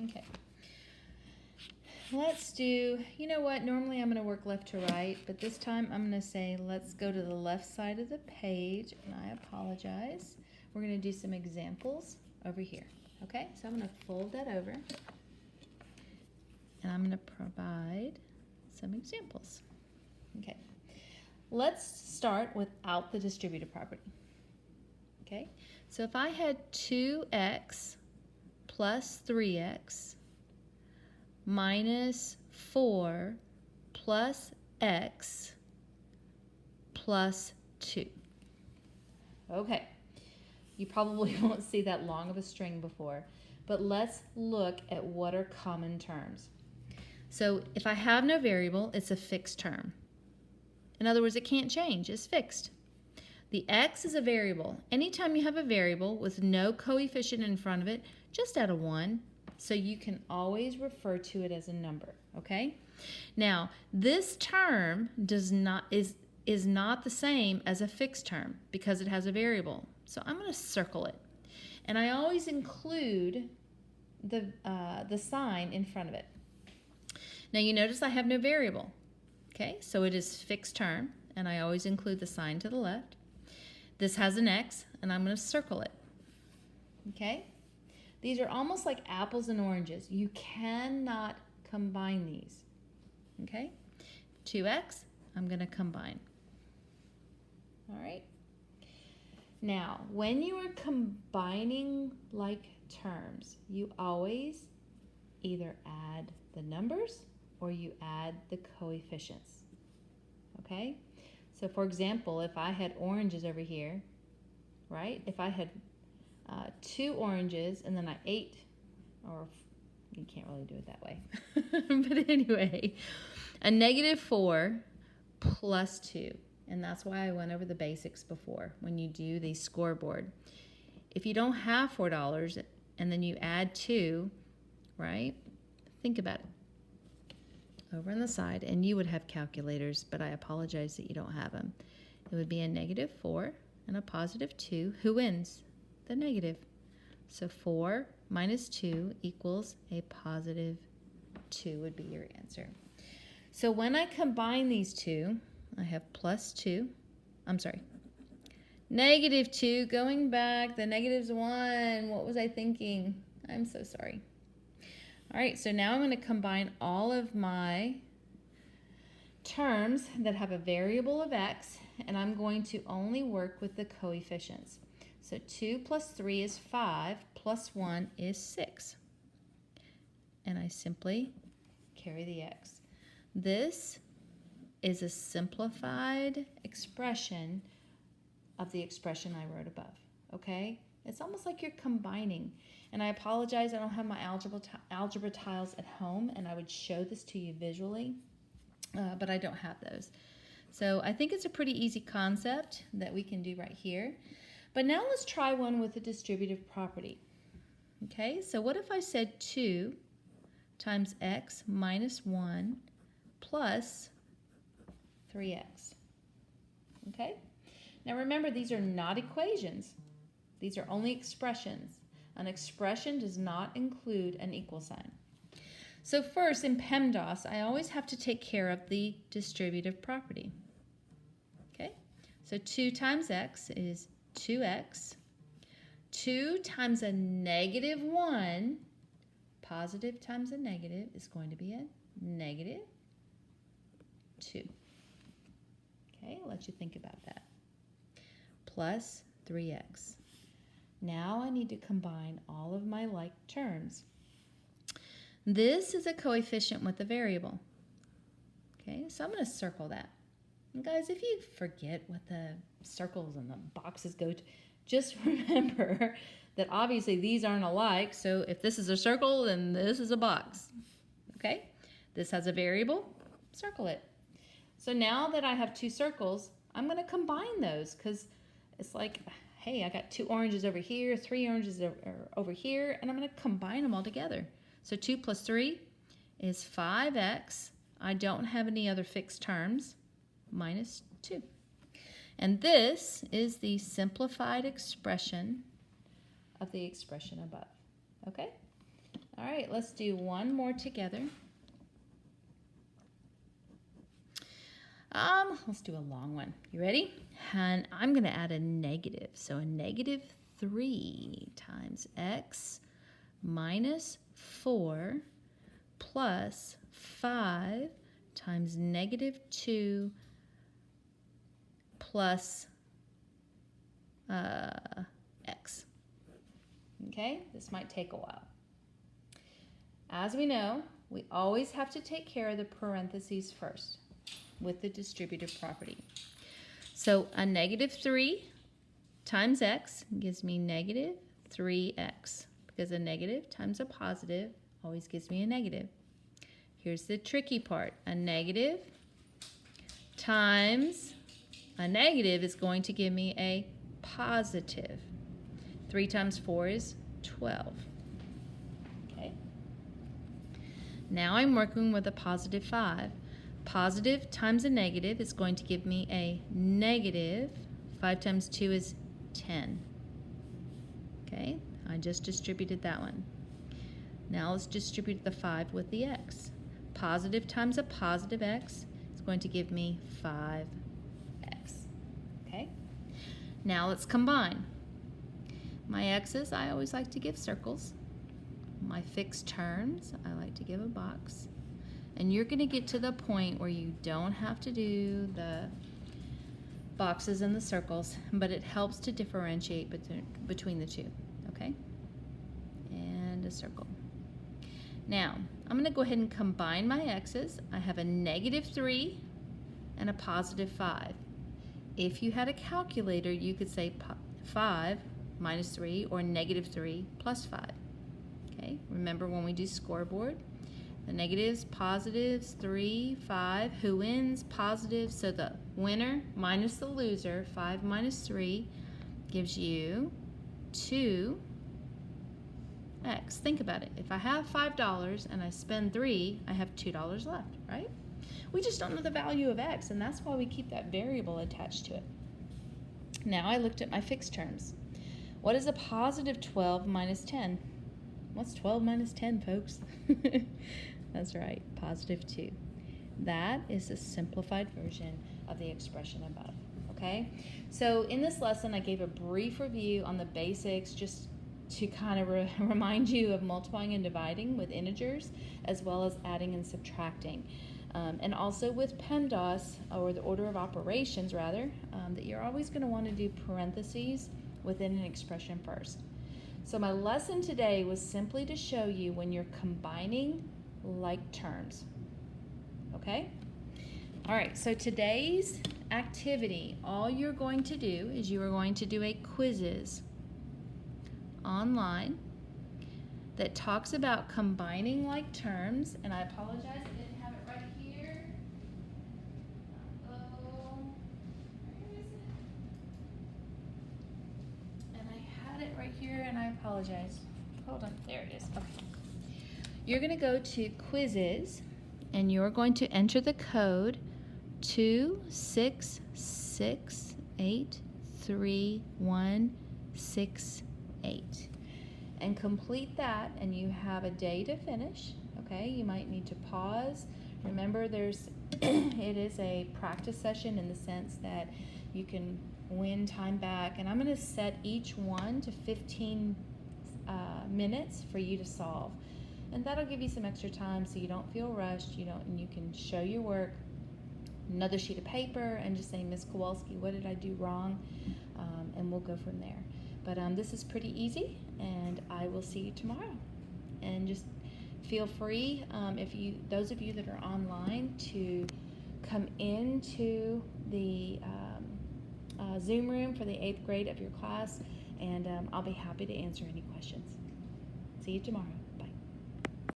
Okay. Let's do, you know what, normally I'm going to work left to right, but this time I'm going to say let's go to the left side of the page, and I apologize. We're going to do some examples over here. Okay, so I'm going to fold that over, and I'm going to provide some examples. Okay, let's start without the distributive property. Okay, so if I had 2x plus 3x minus 4 plus x plus 2. Okay, you probably won't see that long of a string before, but let's look at what are common terms. So if I have no variable, it's a fixed term. In other words, it can't change, it's fixed. The x is a variable. Anytime you have a variable with no coefficient in front of it, just add a 1. So you can always refer to it as a number, okay? Now, this term is not the same as a fixed term because it has a variable. So I'm going to circle it. And I always include the sign in front of it. Now you notice I have no variable, okay? So it is fixed term, and I always include the sign to the left. This has an x, and I'm going to circle it, okay? These are almost like apples and oranges. You cannot combine these, okay? 2x, I'm going to combine. All right? Now, when you are combining like terms, you always either add the numbers or you add the coefficients, okay? So, for example, if I had oranges over here, right? If I had 2 oranges and then I ate, or you can't really do it that way. But anyway, a -4 plus 2. And that's why I went over the basics before when you do the scoreboard. If you don't have $4 and then you add 2, right? Think about it. Over on the side, and you would have calculators, but I apologize that you don't have them. It would be a -4 and a +2. Who wins? The negative. So 4 minus 2 equals a +2 would be your answer. So when I combine these two, I have +2. I'm sorry. -2, going back, the negative's 1. What was I thinking? I'm so sorry. All right, so now I'm going to combine all of my terms that have a variable of x, and I'm going to only work with the coefficients. So 2 plus 3 is 5, plus 1 is 6. And I simply carry the x. This is a simplified expression of the expression I wrote above, okay? It's almost like you're combining. And I apologize, I don't have my algebra tiles at home, and I would show this to you visually, but I don't have those. So I think it's a pretty easy concept that we can do right here. But now let's try one with a distributive property. Okay, so what if I said 2 times x minus 1 plus 3x? Okay, now remember, these are not equations. These are only expressions. An expression does not include an equal sign. So first, in PEMDAS, I always have to take care of the distributive property. Okay, so 2 times x is 2x. 2 times a -1, positive times a negative, is going to be a -2. Okay, I'll let you think about that. Plus 3x. Now I need to combine all of my like terms. This is a coefficient with a variable. Okay, so I'm going to circle that. And guys, if you forget what the circles and the boxes go to, just remember that obviously these aren't alike. So if this is a circle, then this is a box. Okay, this has a variable, circle it. So now that I have 2 circles, I'm going to combine those because it's like, hey, I got 2 oranges over here, 3 oranges over here, and I'm going to combine them all together. So 2 plus 3 is 5x. I don't have any other fixed terms, minus 2. And this is the simplified expression of the expression above. Okay? All right, let's do one more together. Let's do a long one. You ready? And I'm going to add a negative. So a negative 3 times x minus 4 plus 5 times negative 2 plus x. Okay, this might take a while. As we know, we always have to take care of the parentheses first with the distributive property. So a negative 3 times x gives me negative 3x, because a negative times a positive always gives me a negative. Here's the tricky part. A negative times a negative is going to give me a positive. 3 times 4 is 12. Okay. Now I'm working with a positive 5. Positive times a negative is going to give me a negative. 5 times 2 is 10. Okay, I just distributed that one. Now let's distribute the 5 with the x. Positive times a positive x is going to give me 5x. Okay, now let's combine. My x's, I always like to give circles. My fixed terms, I like to give a box. And you're going to get to the point where you don't have to do the boxes and the circles, but it helps to differentiate between the two, okay? And a circle. Now, I'm going to go ahead and combine my x's. I have a negative 3 and a positive 5. If you had a calculator, you could say 5 minus 3 or negative 3 plus 5. Okay, remember when we do scoreboard? The negatives, positives, 3, 5. Who wins? Positive. So the winner minus the loser, 5 minus 3, gives you 2x. Think about it. If I have $5 and I spend 3, I have $2 left, right? We just don't know the value of x, and that's why we keep that variable attached to it. Now I looked at my fixed terms. What is a positive 12 minus 10? What's 12 minus 10, folks? That's right, positive 2. That is a simplified version of the expression above, okay? So in this lesson, I gave a brief review on the basics just to kind of remind you of multiplying and dividing with integers, as well as adding and subtracting. And also with PEMDAS, or the order of operations rather, that you're always going to want to do parentheses within an expression first. So my lesson today was simply to show you when you're combining like terms. Okay? All right, so today's activity, all you're going to do is you are going to do a quizzes online that talks about combining like terms, and I apologize, I didn't have it right here. Oh, where is it? And I had it right here, and I apologize. Hold on, there it is. Okay. You're going to go to quizzes, and you're going to enter the code 266831168 and complete that, and you have a day to finish. Okay, you might need to pause. Remember, there's it is a practice session in the sense that you can win time back, and I'm going to set each one to 15 minutes for you to solve. And that'll give you some extra time so you don't feel rushed, and you can show your work, another sheet of paper, and just say, Ms. Kowalski, what did I do wrong? And we'll go from there. But this is pretty easy, and I will see you tomorrow. And just feel free, those of you that are online, to come into the Zoom room for the 8th grade of your class, and I'll be happy to answer any questions. See you tomorrow.